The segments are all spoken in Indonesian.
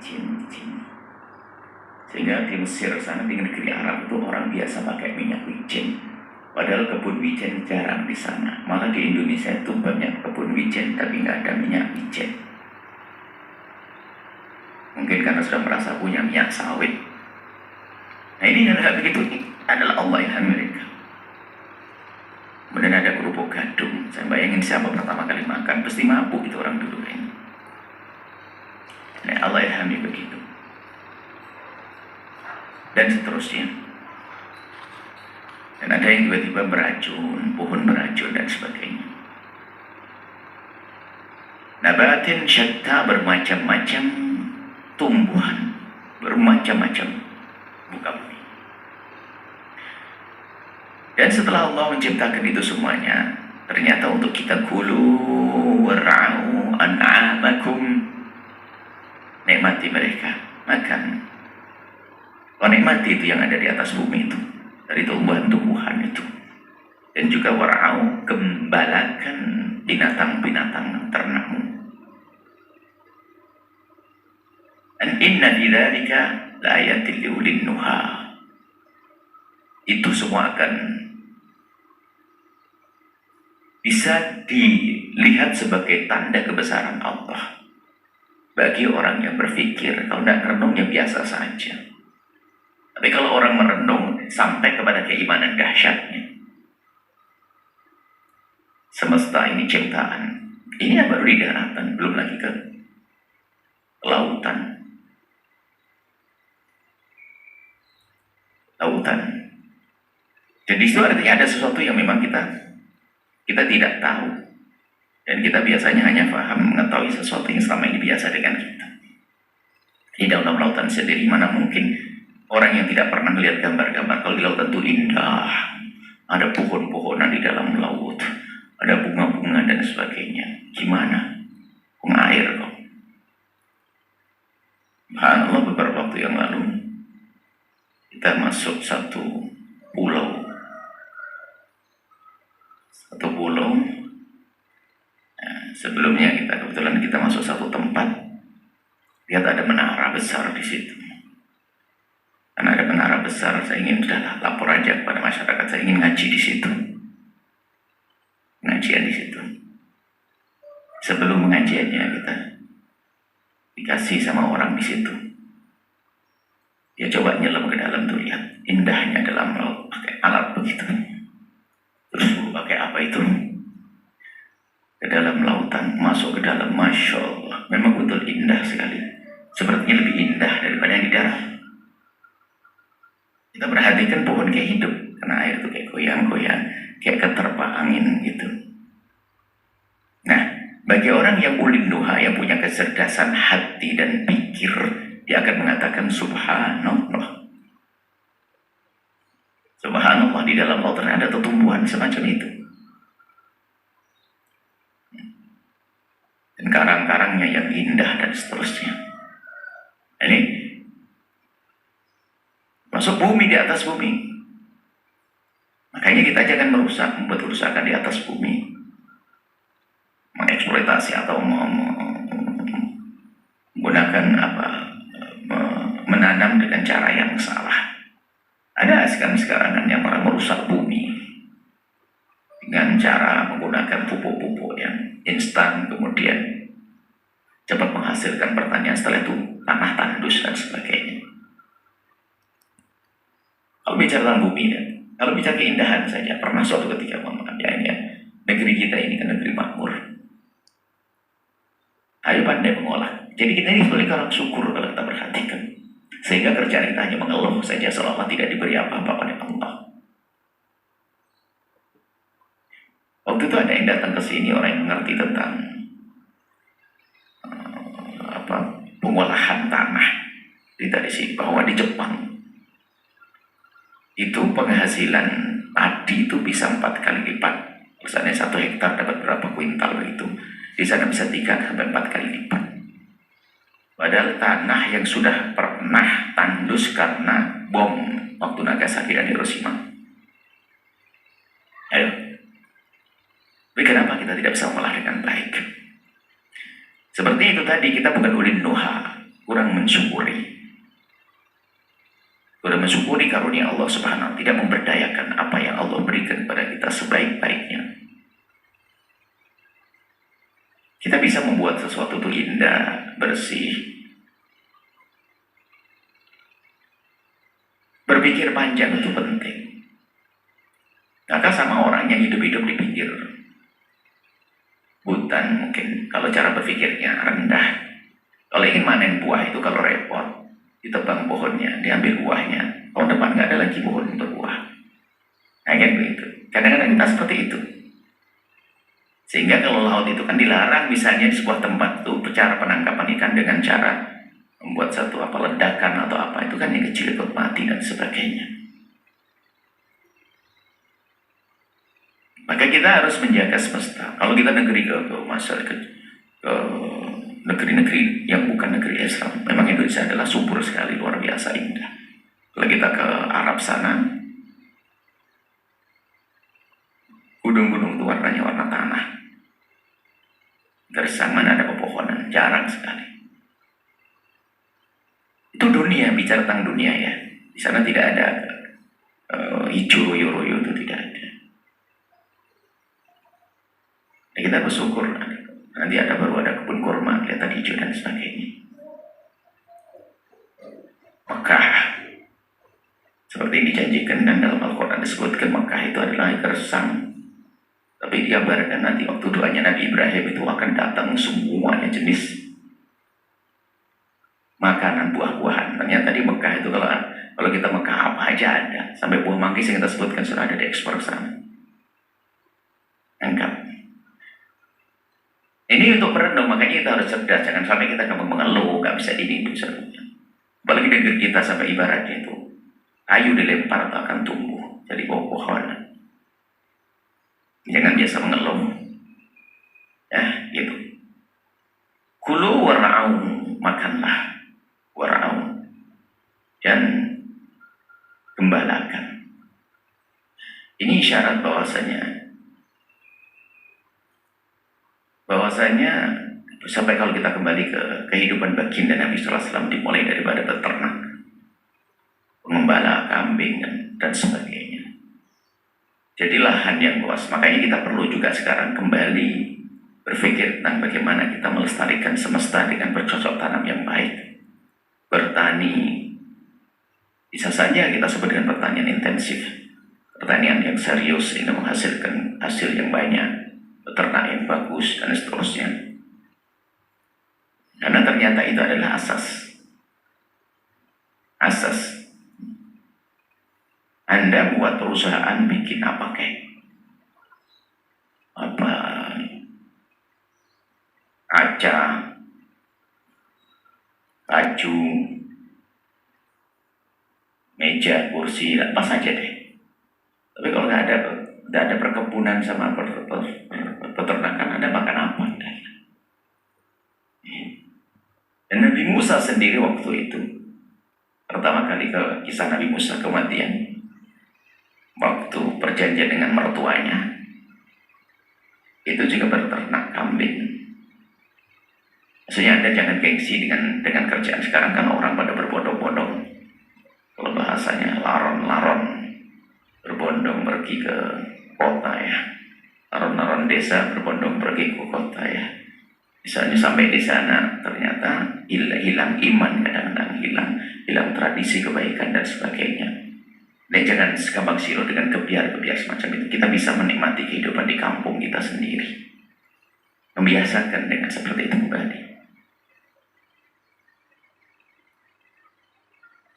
wijen. Sehingga di Mesir sana, di negeri Arab itu orang biasa pakai minyak wijen. Padahal kebun wijen jarang di sana. Malah di Indonesia itu banyak kebun wijen tapi nggak ada minyak wijen. Mungkin karena sudah merasa punya minyak sawit. Nah ini adalah begitu, adalah Allah ilham mereka. Kemudian ada kerupuk gadung. Saya bayangin siapa pertama kali makan pasti mabuk itu orang dulu ini. Nah Allah ilhami begitu. Dan seterusnya. Dan ada yang tiba-tiba beracun, pohon beracun dan sebagainya. Nabatin syatta, bermacam-macam tumbuhan, bermacam-macam muka bumi. Dan setelah Allah menciptakan itu semuanya, ternyata untuk kita kulu wara'u an'amakum, nikmati mereka, makan. Nikmati itu yang ada di atas bumi itu, dari tumbuhan-tumbuhan itu. Dan juga wara'au, gembalakan binatang-binatang ternakmu. Dan inna dzalika laayatil liulil nuha. Itu semua akan bisa dilihat sebagai tanda kebesaran Allah bagi orang yang berpikir. Kalau tidak merenung ya biasa saja. Tapi kalau orang merenung sampai kepada keimanan dahsyatnya, semesta ini ciptaan, ini yang baru di daratan, belum lagi ke lautan. Jadi itu artinya ada sesuatu yang memang kita tidak tahu, dan kita biasanya hanya paham mengetahui sesuatu yang selama ini biasa dengan kita. Di dalam lautan sendiri mana mungkin orang yang tidak pernah melihat gambar-gambar. Kalau di lautan itu indah, ada pohon-pohonan di dalam laut, ada bunga-bunga dan sebagainya. Gimana? Air kok. Subhanallah, beberapa waktu yang lalu kita masuk satu pulau. Sebelumnya kebetulan kita masuk satu tempat, lihat ada menara besar di situ. Karena ada menara besar, saya ingin sudah lapor aja kepada masyarakat, saya ingin ngaji di situ. Pengajian di situ. Sebelum pengajiannya kita dikasih sama orang di situ. Dia coba nyelam ke dalam tuh, lihat indahnya dalam laut, pakai alat begitu. Terus pakai apa itu? Ke dalam lautan, masuk ke dalam, Masya Allah, memang betul indah sekali. Sepertinya lebih indah daripada yang di darat. Kita perhatikan pohon kayak hidup, karena air itu kayak goyang-goyang, kayak keterpa angin gitu. Nah, bagi orang yang ulil nuha, yang punya kecerdasan hati dan pikir, dia akan mengatakan subhanallah. Subhanallah, di dalam lautan ada tumbuhan semacam itu. Dan karang-karangnya yang indah dan seterusnya. Ini masuk bumi, di atas bumi. Makanya kita jangan membuat kerusakan di atas bumi, mengeksploitasi atau menggunakan menanam dengan cara yang salah. Ada sekarang yang orang merusak bumi dengan cara menggunakan pupuk-pupuk yang instan, kemudian cepat menghasilkan pertanian, setelah itu tanah tandus dan sebagainya. Kalau bicara tentang bumi, kalau bicara keindahan saja, pernah suatu ketika negeri kita ini kan negeri makmur. Ayo pandai mengolah. Jadi kita ini sebagai orang syukur kalau kita perhatikan. Sehingga kerjaan kita hanya mengeluh saja selama tidak diberi apa-apa oleh Allah. Waktu itu ada yang datang ke sini, orang yang mengerti tentang pengolahan tanah. Kita di sini bahwa di Jepang itu penghasilan padi itu bisa 4 kali lipat. Misalnya 1 hektar dapat berapa kuintal begitu. Di sana bisa 3 sampai 4 kali lipat. Padahal tanah yang sudah pernah tandus karena bom waktu Nagasaki dan Hiroshima. Ayo. Tapi kenapa kita tidak bisa mengolah dengan baik? Seperti itu tadi, kita bukan ulil nuha. kurang mensyukuri. Kurang mensyukuri karunia Allah Subhanahu wa Ta'ala, tidak memberdayakan apa yang Allah berikan kepada kita sebaik-baiknya. Kita bisa membuat sesuatu itu indah, bersih. Berpikir panjang itu penting. Maka sama orang yang hidup-hidup di pinggir hutan, mungkin kalau cara berpikirnya rendah. Kalau ingin manen buah itu kalau repot, ditebang pohonnya, diambil buahnya. Tahun depan nggak ada lagi pohon untuk buah. Nah, kan begitu. Kadang-kadang kita seperti itu. Sehingga kalau laut itu kan dilarang, misalnya di sebuah tempat tuh cara penangkapan ikan dengan cara membuat satu ledakan atau apa, itu kan yang kecil ikut mati dan sebagainya. Maka kita harus menjaga semesta. Kalau kita negeri ke masyarakat ke negeri-negeri yang bukan negeri Islam, memang Indonesia adalah subur sekali, luar biasa indah. Kalau kita ke Arab sana, gunung-gunung itu warnanya warna tanah. Gersang, mana ada pepohonan, jarang sekali. Itu dunia, bicara tentang dunia ya. Di sana tidak ada hijau royo-royo, itu tidak ada. Nah, kita bersyukur nanti baru ada kebun kurma, kelihatan hijau dan sebagainya. Mekah seperti yang dijanjikan dan dalam Al-Quran disebutkan, Mekah itu adalah gersang. Tapi digambarkan nanti waktu doanya Nabi Ibrahim itu akan datang semuanya jenis makanan, buah-buahan. Ternyata di Mekah itu kalau kita Mekah apa aja ada. Sampai buah manggis yang kita sebutkan sudah ada diekspor sana. Lengkap. Ini untuk merenung, makanya kita harus cerdas. Jangan sampai kita gampang mengeluh, gak bisa ini, bisa. Apalagi negeri kita sampai ibaratnya itu kayu dilempar atau akan tumbuh jadi pohon. Jangan biasa mengeluh. Ya, gitu. Kulu wara'au, makanlah. Wara'au. Dan gembalakan. Ini isyarat bahwasanya sampai kalau kita kembali ke kehidupan baginda Nabi sallallahu alaihi wasallam, dimulai daripada peternak, mengembala kambing dan sebagainya. Jadi lahan yang luas. Makanya kita perlu juga sekarang kembali berpikir tentang bagaimana kita melestarikan semesta dengan bercocok tanam yang baik. Bertani bisa saja kita sebut dengan pertanian intensif, pertanian yang serius ini menghasilkan hasil yang banyak, peternak yang bagus dan seterusnya. Karena ternyata itu adalah asas Anda buat perusahaan bikin apa kaca, baju, meja, kursi, apa saja deh. Tapi kalau nggak ada perkebunan sama peternakan, Anda makan apa? Dan Nabi Musa sendiri waktu itu pertama kali ke kisah Nabi Musa ke Madian, waktu perjanjian dengan mertuanya, itu juga berternak kambing. Maksudnya Anda jangan gengsi dengan kerjaan sekarang, kan orang pada berbondong-bondong, kalau bahasanya laron-laron, berbondong pergi ke kota ya, laron-laron desa berbondong pergi ke kota ya. Misalnya sampai di sana ternyata hilang iman, kadang-kadang hilang tradisi kebaikan dan sebagainya. Dan jangan sekampang silau dengan kebiar-kebiar semacam itu. Kita bisa menikmati kehidupan di kampung kita sendiri, membiasakan dengan seperti itu kembali,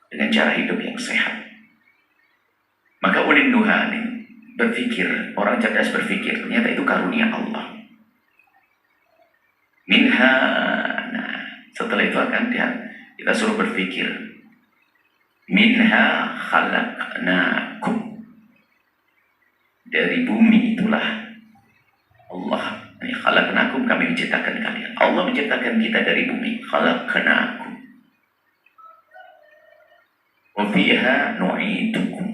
dengan cara hidup yang sehat. Maka ulil nuha berpikir, orang cerdas berpikir, ternyata itu karunia Allah. Minha, nah setelah itu akan kita suruh berpikir, minha khalaqnakum, dari bumi itulah Allah, khalaqnakum, kami menciptakan kalian. Allah menciptakan kita dari bumi, khalaqnakum, wa fiha nu'idukum,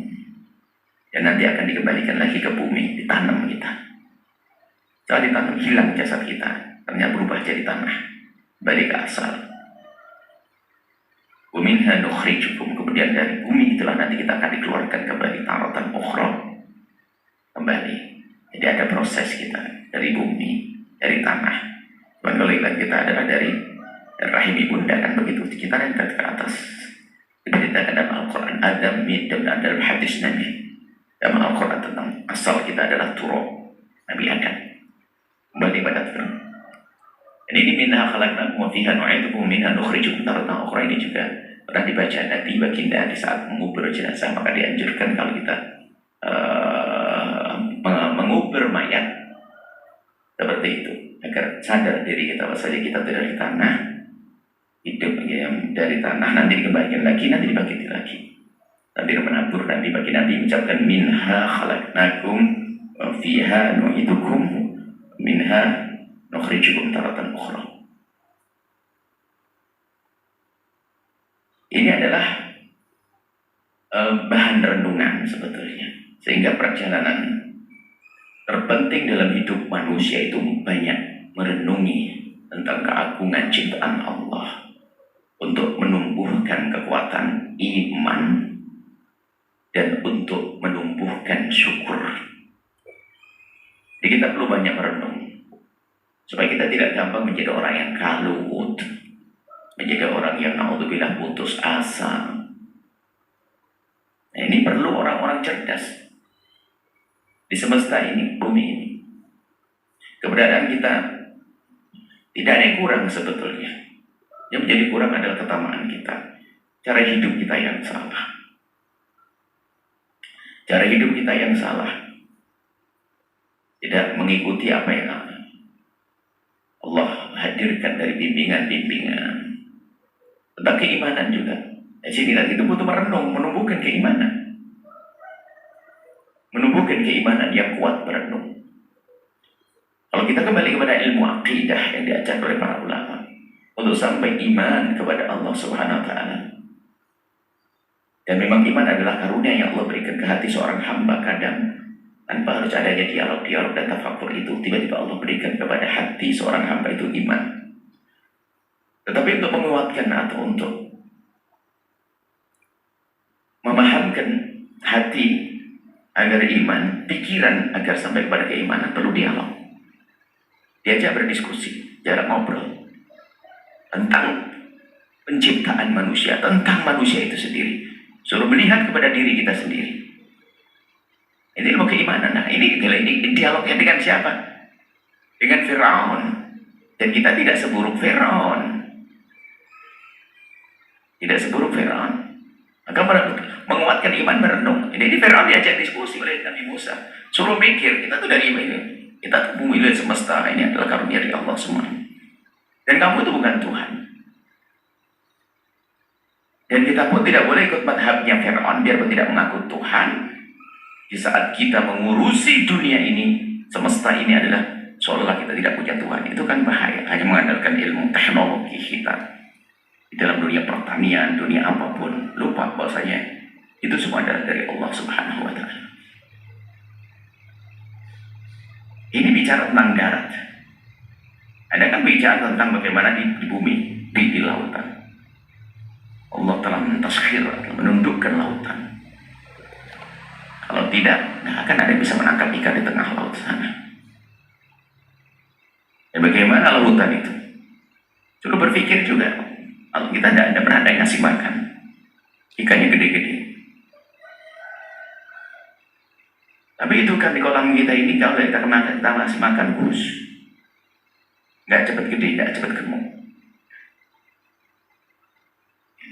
dan nanti akan dikembalikan lagi ke bumi, ditanam kita. Setelah ditanam, hilang jasad kita, ternyata berubah jadi tanah, balik ke asal. Wa minha nukhrijukum, kemudian dari bumi itulah nanti kita akan dikeluarkan kembali taratan ukhra, kembali. Jadi ada proses kita dari bumi, dari tanah. Cuman kalau kita adalah dari rahim ibunda kan begitu, kita angkat ke atas. Diberitakan dalam Al-Quran, Adam dan dalam hadis Nabi dalam Al-Quran tentang asal kita adalah turab, Nabi Adam kembali pada turab. Dan ini minha khalaqnakum wa fiha nu'idukum minha nukhrijukum taratan ukhra, ini juga pernah dibaca Nabi baginda di saat mengubur jenazah. Maka dianjurkan kalau kita mengubur mayat seperti itu, agar sadar diri kita bahwa saja kita dari tanah, hidup yang dari tanah, nanti dikembalikan lagi, nanti dibangkiti lagi, nanti menabur, nanti bagi nanti mengucapkan minha khalaqnakum wa fiha nu'idukum minha nukhrijukum taratan ukhra. Ini adalah bahan renungan sebetulnya, sehingga perjalanan terpenting dalam hidup manusia itu banyak merenungi tentang keagungan ciptaan Allah untuk menumbuhkan kekuatan iman dan untuk menumbuhkan syukur. Jadi kita perlu banyak merenung supaya kita tidak gampang menjadi orang yang kalut, menjadi orang yang naudzubillah putus asa. Nah, ini perlu orang-orang cerdas di semesta ini, bumi ini. Keberadaan kita tidak ada yang kurang sebetulnya. Yang menjadi kurang adalah ketamaan kita, cara hidup kita yang salah. Cara hidup kita yang salah, tidak mengikuti apa yang Allah hadirkan dari bimbingan-bimbingan tentang keimanan juga. Jadi kita itu butuh merenung, menumbuhkan keimanan, menumbuhkan keimanan yang kuat, merenung. Kalau kita kembali kepada ilmu akidah yang diajar oleh para ulama untuk sampai iman kepada Allah Subhanahu wa Ta'ala. Dan memang iman adalah karunia yang Allah berikan ke hati seorang hamba. Kadang tanpa harus adanya dialog-dialog dan tafakur itu, tiba-tiba Allah berikan kepada hati seorang hamba itu iman. Tetapi untuk menguatkan atau untuk memahamkan hati agar iman, pikiran agar sampai kepada keimanan, perlu dialog. Diajak berdiskusi, jarak ngobrol tentang penciptaan manusia, tentang manusia itu sendiri. Suruh melihat kepada diri kita sendiri. Ini ilmu keimanan. Nah, ini dialognya dengan siapa? Dengan Firaun. Dan kita tidak seburuk Firaun. Tidak seburuk Firaun. Maka menguatkan iman, merenung. Ini Firaun diajak diskusi oleh Nabi Musa. Suruh mikir, kita tuh dari ini. Kita tuh bumi dan semesta, ini adalah karunia dari Allah semua. Dan kamu itu bukan Tuhan. Dan kita pun tidak boleh ikut madhabnya Fir'aun, biarpun tidak mengaku Tuhan. Di saat kita mengurusi dunia ini, semesta ini adalah seolah kita tidak punya Tuhan. Itu kan bahaya, hanya mengandalkan ilmu teknologi kita. Di dalam dunia pertanian, dunia apapun, lupa bahwasanya itu semua adalah dari Allah Subhanahu wa Ta'ala. Ini bicara tentang darat. Ada kan bicara tentang bagaimana di bumi, di lautan. Allah telah mentaskhir, menundukkan lautan. Kalau tidak, nggak akan ada yang bisa menangkap ikan di tengah laut sana. Dan bagaimana lautan itu? Coba berpikir juga. Kalau kita tidak ada pernah ada yang ngasih makan, ikannya gede-gede. Tapi itu kan di kolam kita ini, kalau kita ngasih makan kurus, nggak cepat gede, nggak cepat gemuk.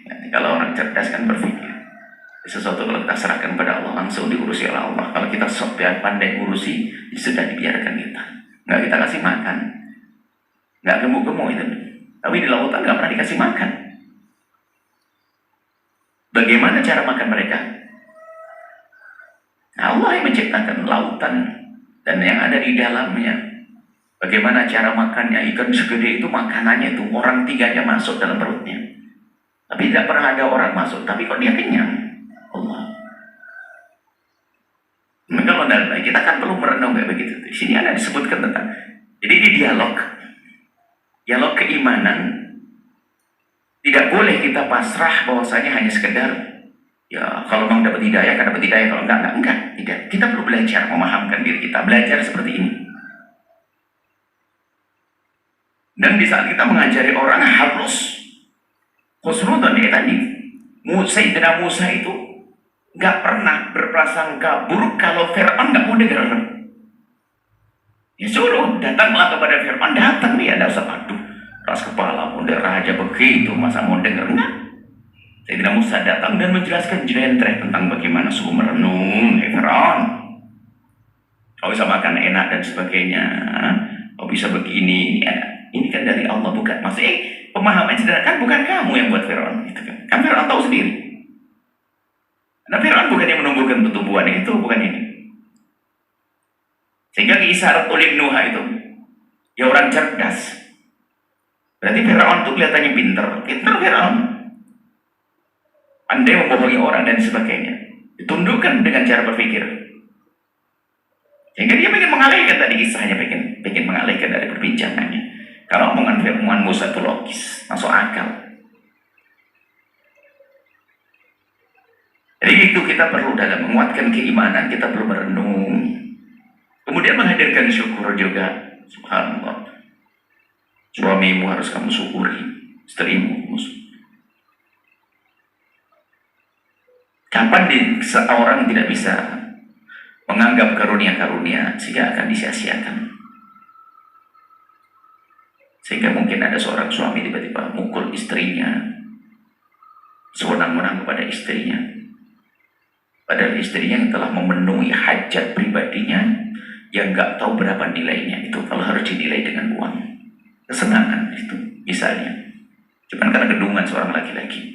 Nanti kalau orang cerdas kan berpikir, sesuatu kalau kita serahkan pada Allah langsung diurusi oleh Allah. Kalau kita sok pandai ngurusi, sudah dibiarkan kita, nggak kita kasih makan, nggak gemuk-gemuk itu. Tapi di lautan nggak pernah dikasih makan. Bagaimana cara makan mereka? Allah yang menciptakan lautan dan yang ada di dalamnya. Bagaimana cara makannya? Ikan segede itu makanannya itu orang 3 aja masuk dalam perutnya. Tapi tidak pernah ada orang masuk. Tapi kok dia kenyang? Allah. Kalau kita kan perlu merenung kayak begitu. Di sini ada disebutkan tentang. Jadi di dialog keimanan Tidak boleh kita pasrah bahwasanya hanya sekedar ya kalau memang dapat hidayah kan dapat hidayah, kalau enggak, tidak. Kita perlu belajar memahamkan diri kita, belajar seperti ini. Dan di saat kita mengajari orang harus khusnudzon ya tadi. Sayyidina Musa itu nggak pernah berprasangka buruk kalau Fir'aun nggak mau dengar. Ya suruh datanglah kepada Fir'aun, datang dia, tidak usah aduh keras kepala, udah raja begitu masa mau dengar, enggak. Sayyidina Musa datang dan menjelaskan jelentreh tentang bagaimana suku merenung Fir'aun. Kau bisa makan enak dan sebagainya, kau bisa begini, ini kan dari Allah, bukan maksudnya pemahaman sederhana, kan bukan kamu yang buat Fir'aun gitu kan Fir'aun tahu sendiri. Nah Fir'aun bukan yang menumbuhkan pertumbuhan itu, bukan ini. Sehingga isyarat oleh Nuha itu ya orang cerdas. Berarti Fir'aun itu kelihatannya pinter Fir'aun, pandai membohongi orang dan sebagainya, ditundukkan dengan cara berpikir. Sehingga dia pengen mengalihkan tadi kisahnya, pengen mengalihkan dari perbincangannya. Kalau omongan Fir'aun Musa itu logis, masuk akal. Jadi itu kita perlu dalam menguatkan keimanan, kita perlu merenung. Kemudian menghadirkan syukur juga. Subhanallah. Suamimu harus kamu syukuri, istrimu. Kapan seorang tidak bisa menganggap karunia-karunia sehingga akan disia-siakan. Sehingga mungkin ada seorang suami tiba-tiba mukul istrinya, sewenang-wenang kepada istrinya. Padahal istrinya yang telah memenuhi hajat pribadinya yang nggak tahu berapa nilainya itu kalau harus dinilai dengan uang. Kesenangan itu misalnya. Cuman karena kedungan seorang laki-laki.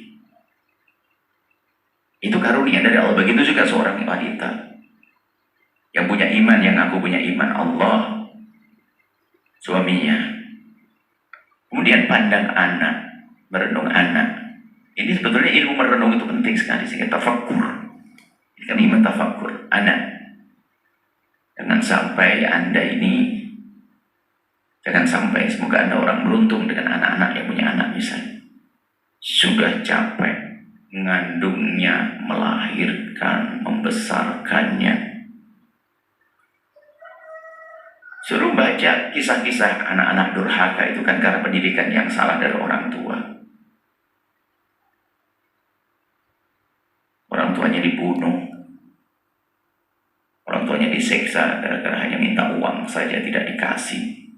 Itu karunia dari Allah. Begitu juga seorang wanita yang punya iman, yang aku punya iman Allah, suaminya. Kemudian pandang anak, merenung anak. Ini sebetulnya ilmu merenung itu penting sekali sehingga tafakkur. Kan iman tafakkur anak. Jangan sampai Anda ini, jangan sampai semoga Anda orang beruntung dengan anak-anak yang punya anak misalnya. Sudah capek mengandungnya, melahirkan, membesarkannya. Suruh baca kisah-kisah anak-anak durhaka itu kan karena pendidikan yang salah dari orang tua. Orang tuanya dibunuh. Orang tuanya diseksa gara-gara hanya minta uang saja tidak dikasih.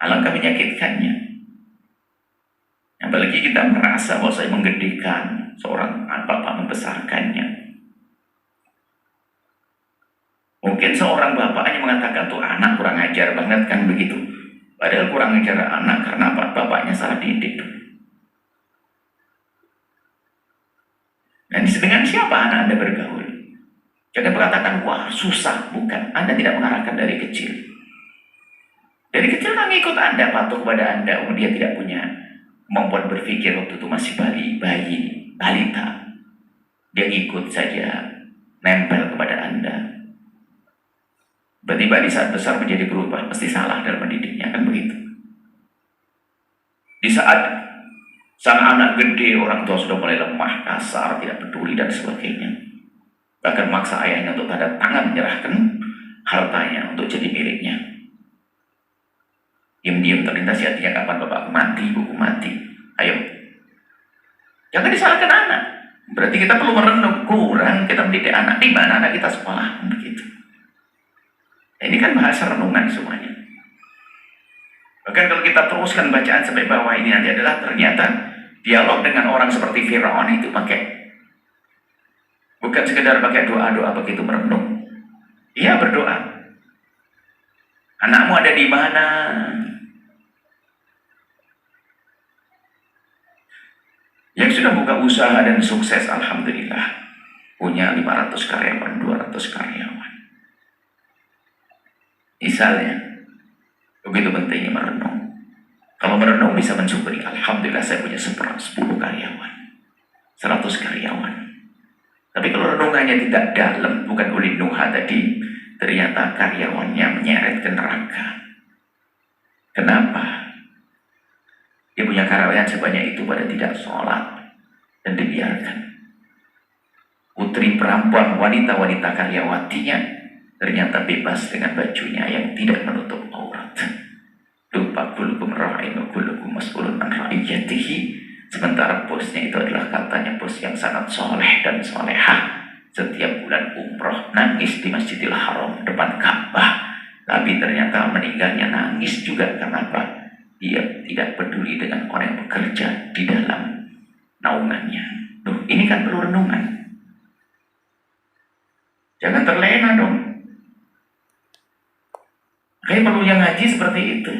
Alangkah menyakitkannya. Apalagi kita merasa bahwa saya menggedihkan seorang bapak membesarkannya. Mungkin seorang bapak hanya mengatakan tuh anak kurang ajar banget kan begitu. Padahal kurang ajar anak karena bapaknya salah didik. Dan dengan siapa anak Anda bergaul? Jangan mengatakan, wah susah. Bukan, Anda tidak mengarahkan dari kecil. Dari kecil kan ikut Anda, patuh kepada Anda. Dia tidak punya kemampuan berpikir waktu itu masih balita. Dia ikut saja, nempel kepada Anda. Tiba-tiba di saat besar menjadi berubah, pasti salah dalam mendidiknya, kan begitu. Di saat sang anak gede, orang tua sudah mulai lemah, kasar, tidak peduli dan sebagainya. Bahkan maksa ayahnya untuk tanda tangan menyerahkan hartanya untuk jadi miliknya. Diam-diam terlintas hatinya, kapan bapak mati, ibuku mati. Ayo, jangan disalahkan anak. Berarti kita perlu merenung, kurang kita mendidik anak. Di mana anak kita sekolah? Begitu. Ini kan bahasa renungan semuanya. Bahkan kalau kita teruskan bacaan sampai bawah ini nanti adalah ternyata dialog dengan orang seperti Fir'aun itu pakai, bukan sekedar pakai doa-doa begitu merenung. Ia berdoa. Anakmu ada di mana? Yang sudah buka usaha dan sukses, alhamdulillah. Punya 500 karyawan, 200 karyawan. Misalnya, begitu pentingnya merenung. Kalau merenung bisa mensyukuri, alhamdulillah saya punya 10 karyawan, 100 karyawan. Tapi kalau renungannya tidak dalam, bukan oleh Nuha tadi, ternyata karyawannya menyeret ke neraka. Kenapa? Dia punya karyawan sebanyak itu pada tidak sholat dan dibiarkan. Putri perempuan, wanita-wanita karyawatinya ternyata bebas dengan bajunya yang tidak menutup aurat. Lupa kulukum ra'in wa kulukum mas'ulun an ra'iyatihi. Sementara bosnya itu adalah katanya bos yang sangat soleh dan solehah. Setiap bulan umroh nangis di Masjidil Haram depan Ka'bah. Tapi ternyata meninggalnya nangis juga. Kenapa? Dia tidak peduli dengan orang yang bekerja di dalam naungannya. Duh, ini kan perlu renungan. Jangan terlena dong. Kayak perlu yang ngaji seperti itu.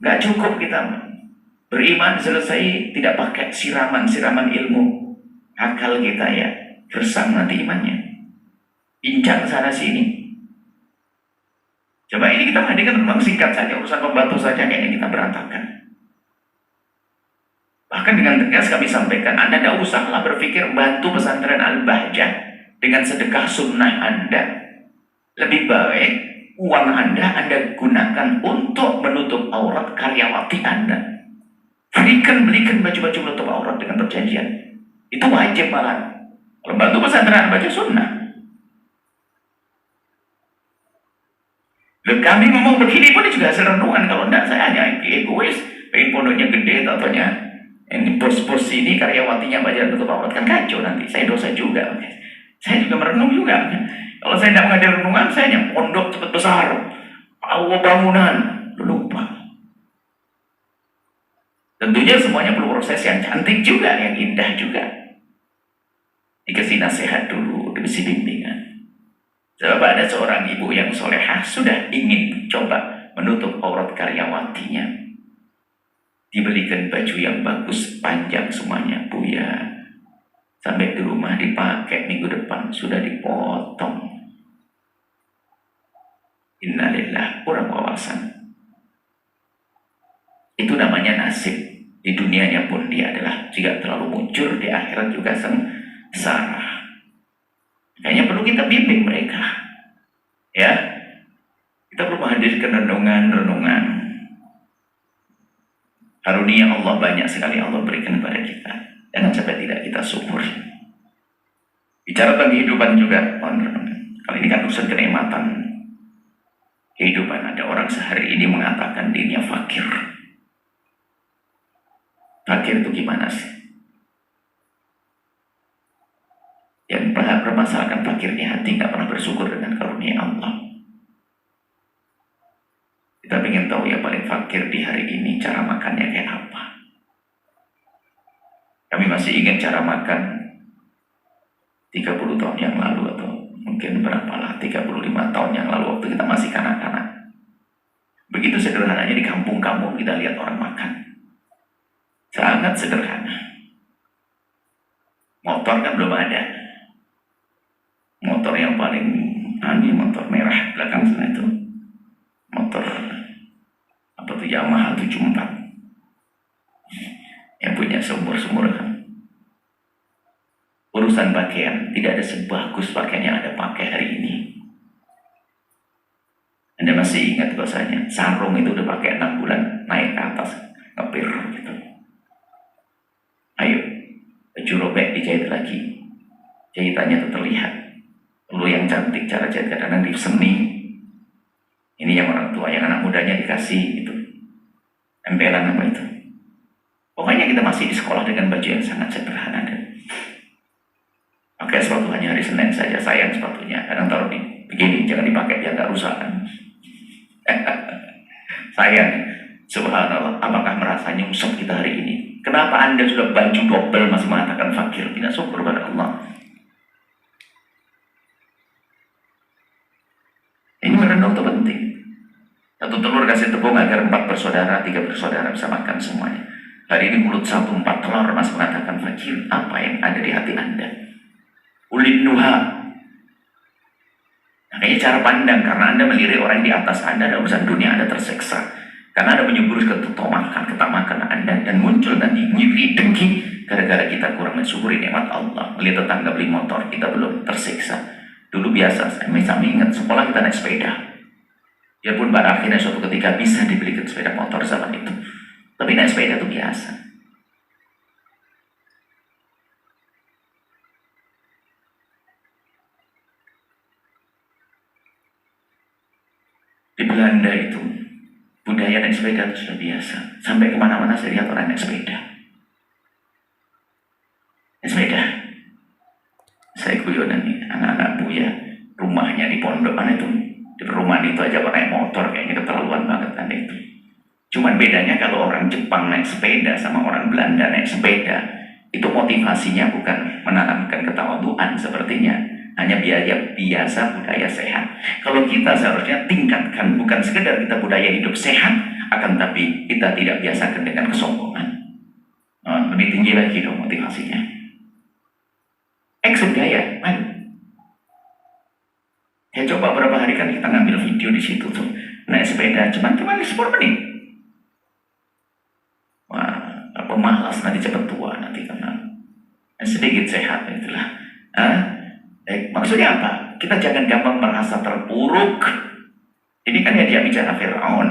Gak cukup kita beriman selesai tidak pakai siraman ilmu. Akal kita ya gersang nanti imannya. Bincang sana sini. Coba ini kita hadirkan memang singkat saja, urusan pembantu saja kayaknya kita berantakan. Bahkan dengan tegas kami sampaikan, Anda tidak usahlah berpikir bantu pesantren Al-Bahjah dengan sedekah sunnah Anda. Lebih baik uang Anda gunakan untuk menutup aurat karyawati Anda. Belikan baju-baju menutup aurat dengan perjanjian. Itu wajib malah. Kalau bantu pesantren baca sunnah. Loh, kami ngomong begini pun juga hasil renungan. Kalau enggak saya hanya egois. Pengen pondoknya gede contohnya. Ini bos-bos ini karyawatinya baca menutup aurat kan kacau nanti. Saya dosa juga. Saya juga merenung juga. Kalau saya tidak mengajar renungan, saya hanya pondok cepat besar. Allah bangunan. Lupa. Tentunya semuanya perlu proses yang cantik juga, yang indah juga. Dikasih nasihat dulu, dikasih bimbingan. Sebab ada seorang ibu yang solehah sudah ingin coba menutup aurat karyawatinya. Dibelikan baju yang bagus, panjang semuanya, Buya. Sampai di rumah dipakai minggu depan sudah dipotong. Innalillah, kurang wawasan. Itu namanya nasib. Di dunianya pun dia adalah jika terlalu muncul, di akhirat juga sengsara. Kayaknya perlu kita bimbing mereka. Ya, kita perlu menghadirkan renungan. Karunia Allah banyak sekali Allah berikan kepada kita. Jangan sampai tidak kita syukur. Bicara tentang kehidupan juga, kalau ini kan urusan kenikmatan kehidupan. Ada orang sehari ini mengatakan dirinya fakir. Fakir itu gimana sih? Yang pernah permasalahkan fakirnya hati, tidak pernah bersyukur dengan karunia Allah. Kita ingin tahu ya paling fakir di hari ini cara makannya kayak apa. Kami masih ingat cara makan 30 tahun yang lalu atau mungkin berapalah 35 tahun yang lalu waktu kita masih kanak-kanak. Begitu sederhananya di kampung-kampung kita lihat orang makan. Sangat sederhana. Motor kan belum ada. Motor yang paling motor merah belakang sana itu. Motor apa tuh Yamaha 74. Yang punya sumur-sumur kan. Urusan pakaian, tidak ada sebagus pakaian yang Anda pakai hari ini. Anda masih ingat bahasanya, sarung itu udah pakai 6 bulan, naik ke atas, ngepir gitu. Ayo, baju robek dijahit lagi. Jahitannya itu terlihat. Perlu yang cantik, cara jahit kadang-kadang di seni. Ini yang orang tua, yang anak mudanya dikasih itu. Empelan apa itu. Pokoknya kita masih di sekolah dengan baju yang sangat sederhana. Pakai sepatu hanya hari Senin saja, sayang sepatunya. Kadang taruh nih, begini, jangan dipakai, biar nggak rusak kan. Sayang, subhanallah, apakah merasa nyungsep kita hari ini? Kenapa Anda sudah baju double masih mengatakan fakir? Tidak syukur kepada Allah. Ini merenung itu penting. Satu telur kasih tepung agar 4 bersaudara, 3 bersaudara bisa makan semuanya. Hari ini mulut 1 4 telur masih mengatakan fakir. Apa yang ada di hati Anda? Ulid nuha. Makanya cara pandang, karena Anda melirik orang di atas Anda, ada urusan dunia Anda terseksa. Karena Anda menyuburus ketamakan Anda, dan muncul nanti ngiri dengki gara-gara kita kurang mensyukuri nikmat Allah. Melihat tetangga beli motor, kita belum tersiksa. Dulu biasa, saya ingat sekolah kita naik sepeda. Ya pun pada akhirnya suatu ketika bisa dibelikan sepeda motor zaman itu. Tapi naik sepeda itu biasa. Di Belanda itu budaya naik sepeda itu sudah biasa. Sampai kemana-mana saya lihat orang naik sepeda. Naik sepeda. Saya guyonan nih, anak-anak Buya, rumahnya di pondokan itu, di perumahan itu aja pakai motor, kayaknya keterlaluan banget kan itu. Cuman bedanya kalau orang Jepang naik sepeda sama orang Belanda naik sepeda, itu motivasinya bukan menanamkan ketawaduan sepertinya, hanya biasa budaya sehat. Kalau kita seharusnya tingkatkan, bukan sekedar kita budaya hidup sehat, akan tapi kita tidak biasakan dengan kesombongan. Lebih tinggi lagi dong motivasinya. Budaya, man. Ya coba berapa hari kan kita ngambil video di situ tuh naik sepeda, cuman 10 menit. Wah, pemalas nanti cepat tua nanti karena sedikit sehat itulah. Maksudnya apa? Kita jangan gampang merasa terpuruk. Ini kan ya dia bicara Firaun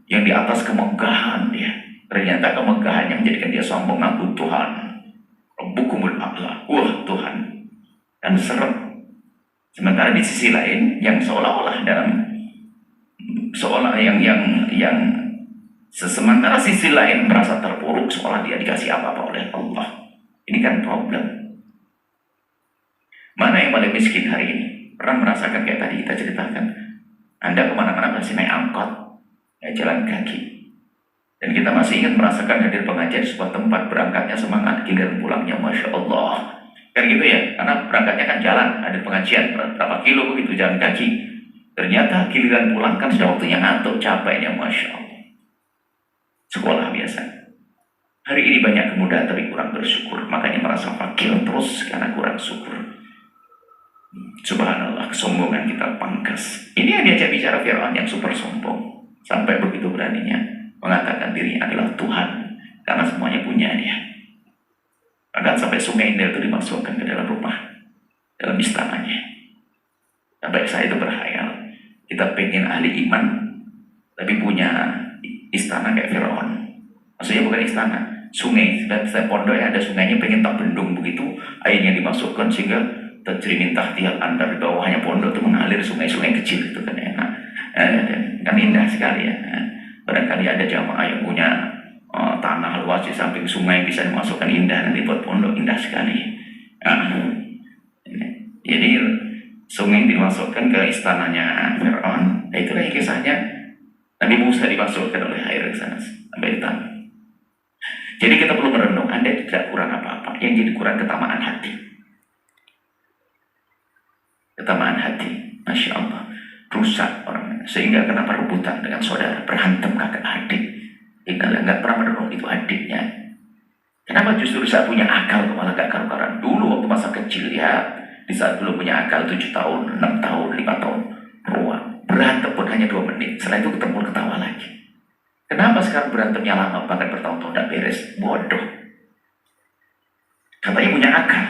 yang di atas kemegahan dia. Ternyata kemegahan yang menjadikan dia sombong, aku Tuhan. Rabbukumul a'la. Wah Tuhan. Dan serem. Sementara di sisi lain yang seolah-olah sementara sisi lain merasa terpuruk seolah dia dikasih apa-apa oleh Allah. Ini kan problem. Mana yang paling miskin hari ini? Pernah merasakan kayak tadi kita ceritakan? Anda kemana-mana masih naik angkot, naik jalan kaki. Dan kita masih ingat merasakan hadir pengajian di sebuah tempat, berangkatnya semangat, giliran pulangnya Masya Allah. Kan gitu ya, karena berangkatnya kan jalan, hadir pengajian, berapa kilo begitu jalan kaki. Ternyata giliran pulang kan sudah waktunya ngantuk, capeknya Masya Allah. Sekolah biasa. Hari ini banyak kemudahan tapi kurang bersyukur, makanya merasa fakir terus karena kurang syukur. Subhanallah, kesombongan kita pangkas. Ini yang diajak bicara Firaun yang super sombong. Sampai begitu beraninya mengatakan dirinya adalah Tuhan. Karena semuanya punya dia. Bahkan sampai sungai Nil itu dimasukkan ke dalam rumah. Dalam istananya. Sampai saya itu berhayal. Kita pengen ahli iman. Tapi punya istana kayak Firaun. Maksudnya bukan istana. Sungai. Dan setiap pondoknya ada sungainya pengen tak bendung begitu. Airnya dimasukkan sehingga terjerimin tahtiyal andar di bawahnya pondok itu mengalir sungai-sungai kecil itu kan enak, kan indah sekali ya. Barangkali ada jamaah yang punya tanah luas di samping sungai bisa dimasukkan indah nanti buat pondok indah sekali. Jadi sungai dimasukkan ke istananya Firaun. Itulah kisahnya Nabi Musa dimasukkan oleh air ke sana sampai di tanah. Jadi kita perlu merenung, Anda tidak kurang apa-apa, yang jadi kurang ketamaan hati. Ketamaan hati, Masya Allah, rusak orang. Sehingga kenapa rebutan dengan saudara, berantem kakak adik. Tinggal nggak pernah merenung itu adiknya. Kenapa justru saya punya akal malah gak karu-karuan. Dulu waktu masa kecil ya, di saat belum punya akal 7 tahun, 6 tahun, 5 tahun, ruang berantem pun hanya 2 menit. Setelah itu ketemu ketawa lagi. Kenapa sekarang berantemnya lama, bahkan bertahun-tahun tidak beres? Bodoh. Katanya punya akal.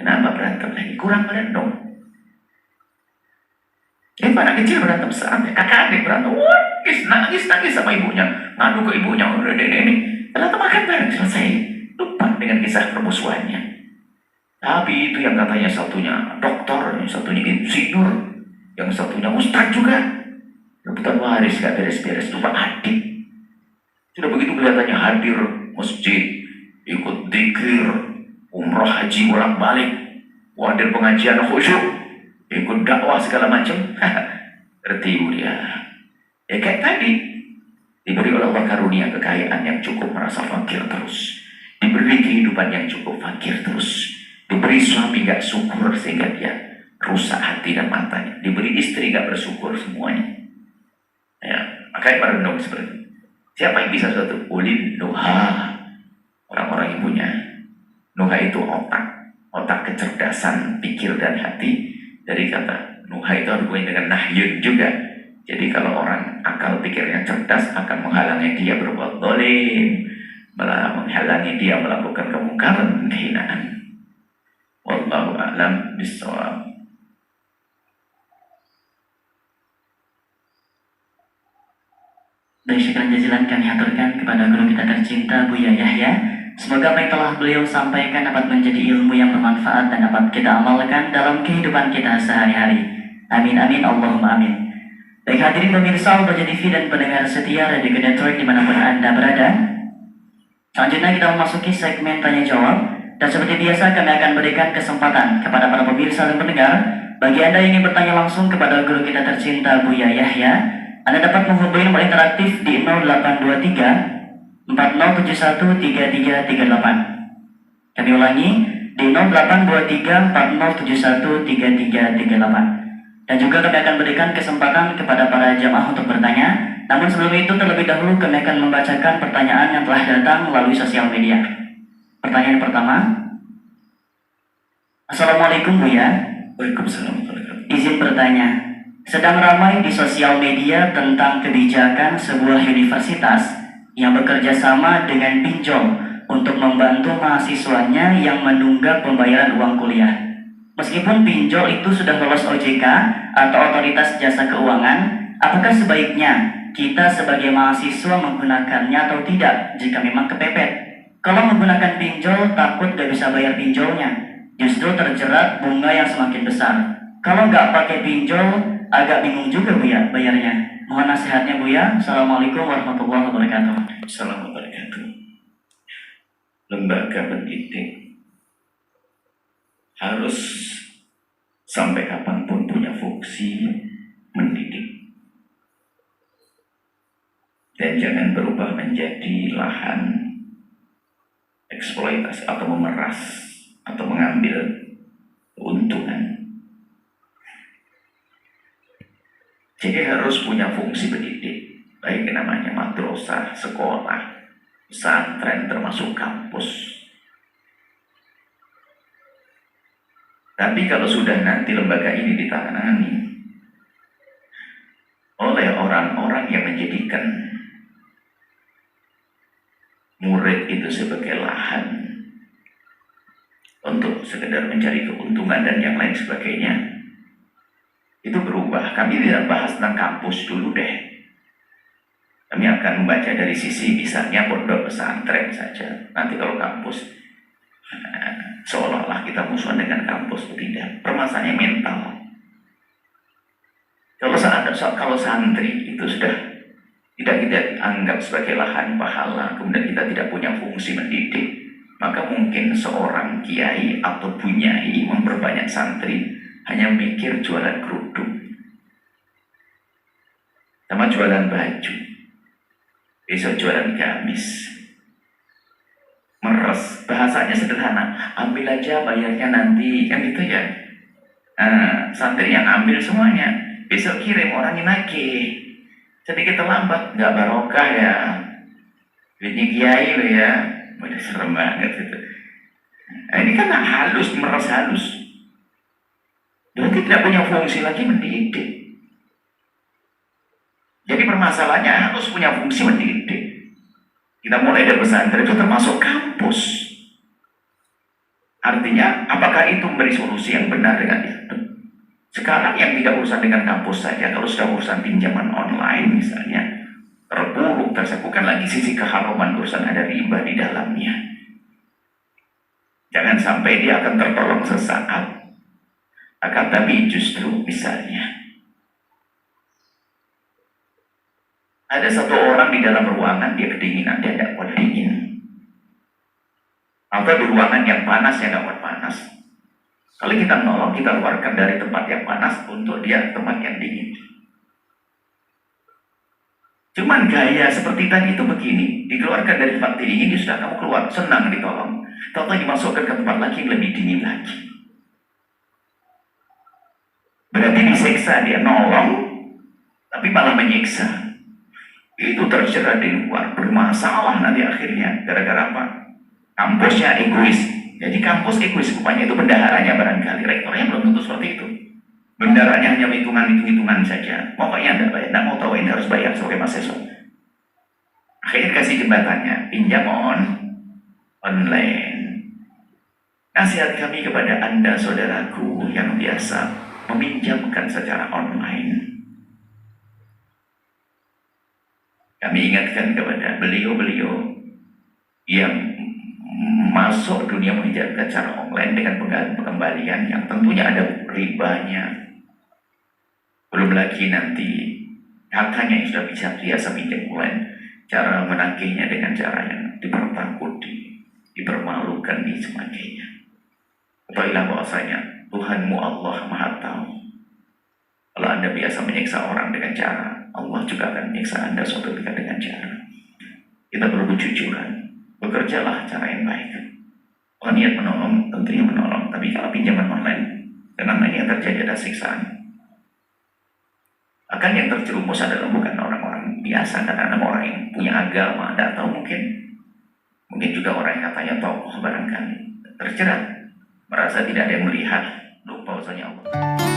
Kenapa berantem lagi? Kurang merenung. Anak kecil berantem santai, kakak adik berantem, nangis sama ibunya, ngadu ke ibunya, udah ini. Ternyata makan bareng selesai, lupa dengan kisah permusuhannya. Tapi itu yang katanya satunya dokter, yang satunya insinyur, yang satunya ustaz juga. Rebutan waris gak beres-beres, lupa adik. Sudah begitu kelihatannya hadir masjid, ikut dzikir, umroh haji bolak-balik, hadir pengajian khusyuk, ikut dakwah segala macam. Tertibu dia. Ya kayak tadi, diberi oleh Allah karunia kekayaan yang cukup merasa fakir terus, diberi kehidupan yang cukup fakir terus, diberi suami gak syukur sehingga dia rusak hati dan matanya, diberi istri gak bersyukur semuanya. Ya, makanya merenung seperti itu. Siapa yang bisa suatu ulil nuha, orang-orang yang punya nuha itu otak kecerdasan pikir dan hati. Dari kata nuha itu hubungannya dengan nahyun juga. Jadi kalau orang akal pikirnya cerdas akan menghalangi dia berbuat zalim, malah menghalangi dia melakukan kemungkaran, kehinaan. Wallahu a'lam bishawab. Baik, syukuran jazilan kami haturkan kepada guru kita tercinta Buya Yahya. Semoga apa yang telah beliau sampaikan dapat menjadi ilmu yang bermanfaat dan dapat kita amalkan dalam kehidupan kita sehari-hari. Amin amin Allahumma amin. Baik hadirin pemirsa Ultraja TV dan pendengar setia Radio Genetroid dimanapun Anda berada. Selanjutnya kita memasuki segmen tanya jawab. Dan seperti biasa kami akan berikan kesempatan kepada para pemirsa dan pendengar. Bagi Anda yang ingin bertanya langsung kepada guru kita tercinta Buya Yahya, Anda dapat menghubungi nomor interaktif di 0823 4071 3338. Kami ulangi di 0823 4071 3338. Dan juga kami akan berikan kesempatan kepada para jamaah untuk bertanya. Namun sebelum itu terlebih dahulu kami akan membacakan pertanyaan yang telah datang melalui sosial media. Pertanyaan pertama. Assalamualaikum Buya. Waalaikumsalam. Izin bertanya. Sedang ramai di sosial media tentang kebijakan sebuah universitas yang bekerja sama dengan pinjol untuk membantu mahasiswanya yang menunggak pembayaran uang kuliah. Meskipun pinjol itu sudah lolos OJK atau Otoritas Jasa Keuangan, apakah sebaiknya kita sebagai mahasiswa menggunakannya atau tidak jika memang kepepet? Kalau menggunakan pinjol, takut gak bisa bayar pinjolnya, justru terjerat bunga yang semakin besar. Kalau nggak pakai pinjol, agak bingung juga Buya bayarnya. Mohon nasihatnya Buya. Assalamualaikum warahmatullahi wabarakatuh. Assalamualaikum warahmatullahi wabarakatuh. Lembaga pendidik harus sampai kapanpun punya fungsi mendidik. Dan jangan berubah menjadi lahan eksploitasi atau memeras atau mengambil keuntungan. Jadi harus punya fungsi pendidik, baik namanya madrasah, sekolah, pesantren, termasuk kampus. Tapi kalau sudah nanti lembaga ini ditangani oleh orang-orang yang menjadikan murid itu sebagai lahan untuk sekedar mencari keuntungan dan yang lain sebagainya, itu berubah. Kami tidak bahas tentang kampus dulu deh. Kami akan membaca dari sisi misalnya pondok pesantren saja. Nanti kalau kampus seolah-olah kita musuhan dengan kampus, tidak. Permasalahannya mental. Kalau santri itu sudah tidak kita anggap sebagai lahan pahala, kemudian kita tidak punya fungsi mendidik, maka mungkin seorang kiai atau bunyai memperbanyak santri hanya mikir jualan kerudung sama jualan baju, besok jualan gamis, meres. Bahasanya sederhana, ambil aja bayarnya nanti, kan gitu ya. Santri yang ambil semuanya, besok kirim orang yang nagih. Sedikit terlambat, nggak barokah ya. Duitnya kiai lo ya, udah serem banget itu. Nah, ini kan halus, meres halus. Berarti tidak punya fungsi lagi mendidik. Jadi permasalahannya harus punya fungsi mendidik. Kita mulai dari pesantren itu termasuk kampus. Artinya, apakah itu memberi solusi yang benar dengan itu? Sekarang yang tidak urusan dengan kampus saja, kalau sudah urusan pinjaman online misalnya, terpuruk, tersebutkan lagi sisi keharaman urusan ada riba di dalamnya. Jangan sampai dia akan tertolong sesaat. Akan tapi justru misalnya, ada satu orang di dalam ruangan, dia kedinginan, dia tidak kuat dingin. Atau di ruangan yang panas, dia tidak kuat panas. Kalau kita menolong, kita keluarkan dari tempat yang panas untuk dia tempat yang dingin. Cuman gaya seperti tadi itu begini, dikeluarkan dari tempat dingin, sudah kamu keluar, senang ditolong. Tahu-tahu dimasukkan ke tempat lagi yang lebih dingin lagi. Berarti disiksa, dia nolong, tapi malah menyiksa. Itu terjerat di luar, bermasalah nanti akhirnya. Gara-gara apa? Kampusnya egois. Jadi kampus egois, rupanya itu bendaharanya barangkali. Rektornya belum tentu seperti itu. Bendaharanya hanya hitung-hitungan saja. Pokoknya Anda bayar, tidak mau tahu ini harus bayar sebagai mahasiswa. Akhirnya kasih jembatannya, pinjam online. Nasihat kami kepada Anda, saudaraku yang biasa meminjamkan secara online. Kami ingatkan kepada beliau-beliau yang masuk dunia menghijabkan cara online dengan pengembalian yang tentunya ada ribanya. Belum lagi nanti hartanya yang sudah biasa pinjam online, cara menagihnya dengan cara yang dipertakuti, dipermalukan, dan sebagainya. Ketahuilah bahwasanya Tuhanmu Allah Maha Tahu. Kalau Anda biasa menyiksa orang dengan cara, Allah juga akan menyiksa Anda suatu ketika dengan cara. Kita perlu kejujuran, bekerjalah cara yang baik. Kalau niat menolong, tentunya menolong. Tapi kalau pinjaman online, karena ini yang terjadi ada siksaan. Akan yang terjerumus adalah bukan orang-orang biasa, karena orang yang punya agama, atau mungkin juga orang yang katanya tokoh barangkali terjerat, merasa tidak ada yang melihat, lupa usahanya Allah.